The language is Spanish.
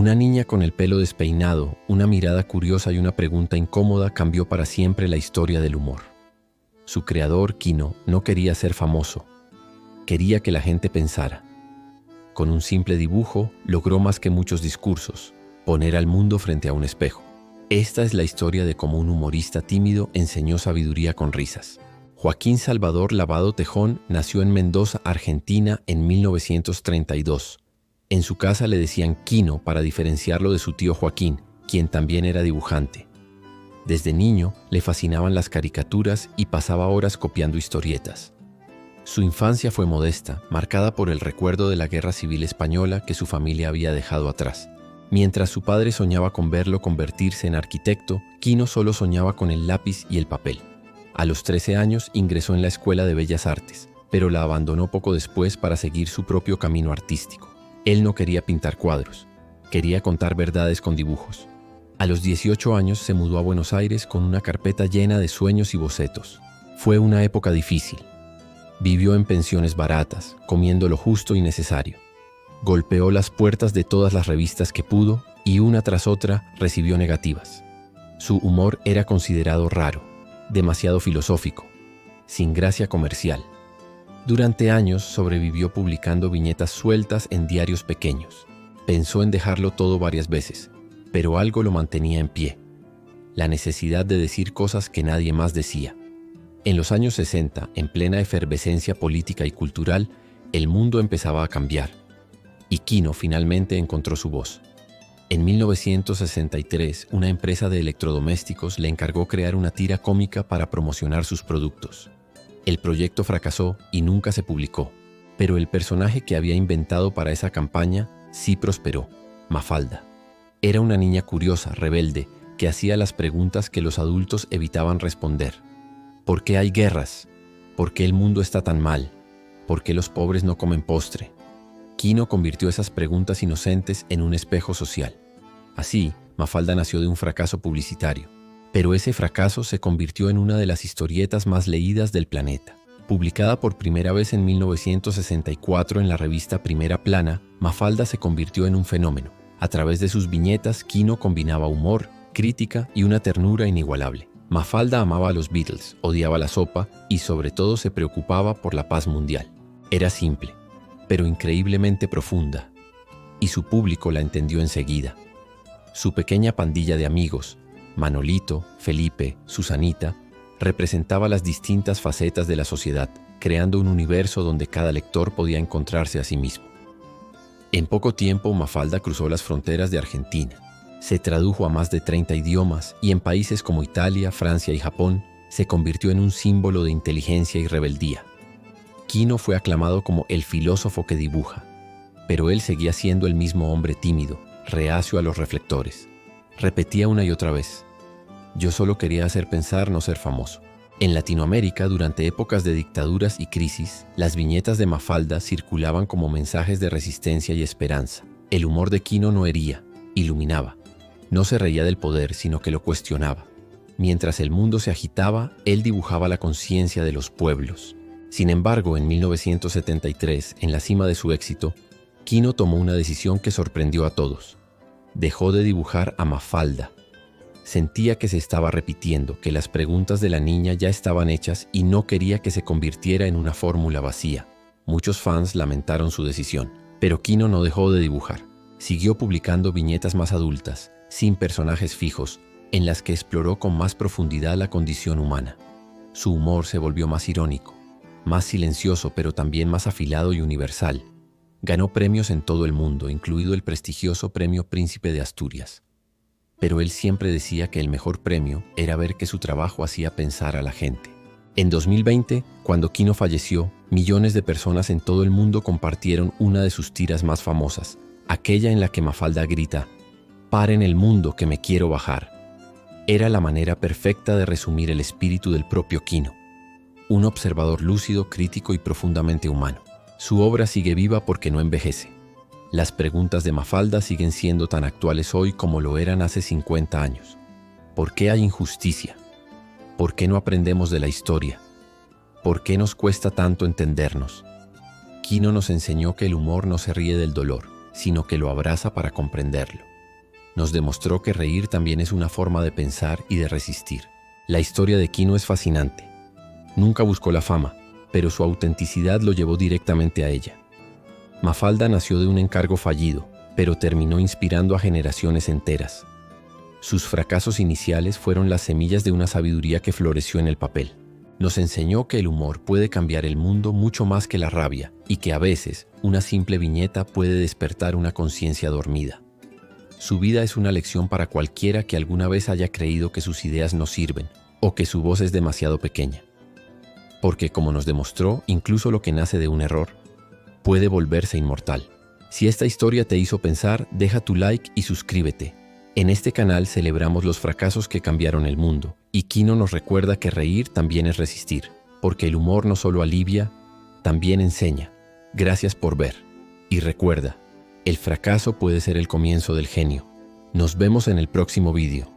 Una niña con el pelo despeinado, una mirada curiosa y una pregunta incómoda cambió para siempre la historia del humor. Su creador, Kino, no quería ser famoso. Quería que la gente pensara. Con un simple dibujo, logró más que muchos discursos: poner al mundo frente a un espejo. Esta es la historia de cómo un humorista tímido enseñó sabiduría con risas. Joaquín Salvador Lavado Tejón nació en Mendoza, Argentina, en 1932. En su casa le decían Kino para diferenciarlo de su tío Joaquín, quien también era dibujante. Desde niño le fascinaban las caricaturas y pasaba horas copiando historietas. Su infancia fue modesta, marcada por el recuerdo de la Guerra Civil Española que su familia había dejado atrás. Mientras su padre soñaba con verlo convertirse en arquitecto, Kino solo soñaba con el lápiz y el papel. A los 13 años ingresó en la Escuela de Bellas Artes, pero la abandonó poco después para seguir su propio camino artístico. Él no quería pintar cuadros, quería contar verdades con dibujos. A los 18 años se mudó a Buenos Aires con una carpeta llena de sueños y bocetos. Fue una época difícil. Vivió en pensiones baratas, comiendo lo justo y necesario. Golpeó las puertas de todas las revistas que pudo y una tras otra recibió negativas. Su humor era considerado raro, demasiado filosófico, sin gracia comercial. Durante años sobrevivió publicando viñetas sueltas en diarios pequeños. Pensó en dejarlo todo varias veces, pero algo lo mantenía en pie: la necesidad de decir cosas que nadie más decía. En los años 60, en plena efervescencia política y cultural, el mundo empezaba a cambiar, y Kino finalmente encontró su voz. En 1963, una empresa de electrodomésticos le encargó crear una tira cómica para promocionar sus productos. El proyecto fracasó y nunca se publicó, pero el personaje que había inventado para esa campaña sí prosperó: Mafalda. Era una niña curiosa, rebelde, que hacía las preguntas que los adultos evitaban responder. ¿Por qué hay guerras? ¿Por qué el mundo está tan mal? ¿Por qué los pobres no comen postre? Kino convirtió esas preguntas inocentes en un espejo social. Así, Mafalda nació de un fracaso publicitario. Pero ese fracaso se convirtió en una de las historietas más leídas del planeta. Publicada por primera vez en 1964 en la revista Primera Plana, Mafalda se convirtió en un fenómeno. A través de sus viñetas, Kino combinaba humor, crítica y una ternura inigualable. Mafalda amaba a los Beatles, odiaba la sopa y sobre todo se preocupaba por la paz mundial. Era simple, pero increíblemente profunda, y su público la entendió enseguida. Su pequeña pandilla de amigos, Manolito, Felipe, Susanita, representaba las distintas facetas de la sociedad, creando un universo donde cada lector podía encontrarse a sí mismo. En poco tiempo, Mafalda cruzó las fronteras de Argentina. Se tradujo a más de 30 idiomas y en países como Italia, Francia y Japón se convirtió en un símbolo de inteligencia y rebeldía. Kino fue aclamado como el filósofo que dibuja, pero él seguía siendo el mismo hombre tímido, reacio a los reflectores. Repetía una y otra vez: yo solo quería hacer pensar, no ser famoso. En Latinoamérica, durante épocas de dictaduras y crisis, las viñetas de Mafalda circulaban como mensajes de resistencia y esperanza. El humor de Kino no hería, iluminaba. No se reía del poder, sino que lo cuestionaba. Mientras el mundo se agitaba, él dibujaba la conciencia de los pueblos. Sin embargo, en 1973, en la cima de su éxito, Kino tomó una decisión que sorprendió a todos. Dejó de dibujar a Mafalda. Sentía que se estaba repitiendo, que las preguntas de la niña ya estaban hechas y no quería que se convirtiera en una fórmula vacía. Muchos fans lamentaron su decisión, pero Kino no dejó de dibujar. Siguió publicando viñetas más adultas, sin personajes fijos, en las que exploró con más profundidad la condición humana. Su humor se volvió más irónico, más silencioso, pero también más afilado y universal. Ganó premios en todo el mundo, incluido el prestigioso Premio Príncipe de Asturias. Pero él siempre decía que el mejor premio era ver que su trabajo hacía pensar a la gente. En 2020, cuando Kino falleció, millones de personas en todo el mundo compartieron una de sus tiras más famosas, aquella en la que Mafalda grita: «¡Paren el mundo que me quiero bajar!». Era la manera perfecta de resumir el espíritu del propio Kino. Un observador lúcido, crítico y profundamente humano. Su obra sigue viva porque no envejece. Las preguntas de Mafalda siguen siendo tan actuales hoy como lo eran hace 50 años. ¿Por qué hay injusticia? ¿Por qué no aprendemos de la historia? ¿Por qué nos cuesta tanto entendernos? Kino nos enseñó que el humor no se ríe del dolor, sino que lo abraza para comprenderlo. Nos demostró que reír también es una forma de pensar y de resistir. La historia de Kino es fascinante. Nunca buscó la fama, pero su autenticidad lo llevó directamente a ella. Mafalda nació de un encargo fallido, pero terminó inspirando a generaciones enteras. Sus fracasos iniciales fueron las semillas de una sabiduría que floreció en el papel. Nos enseñó que el humor puede cambiar el mundo mucho más que la rabia y que a veces una simple viñeta puede despertar una conciencia dormida. Su vida es una lección para cualquiera que alguna vez haya creído que sus ideas no sirven o que su voz es demasiado pequeña. Porque como nos demostró, incluso lo que nace de un error puede volverse inmortal. Si esta historia te hizo pensar, deja tu like y suscríbete. En este canal celebramos los fracasos que cambiaron el mundo, y Kino nos recuerda que reír también es resistir, porque el humor no solo alivia, también enseña. Gracias por ver. Y recuerda, el fracaso puede ser el comienzo del genio. Nos vemos en el próximo vídeo.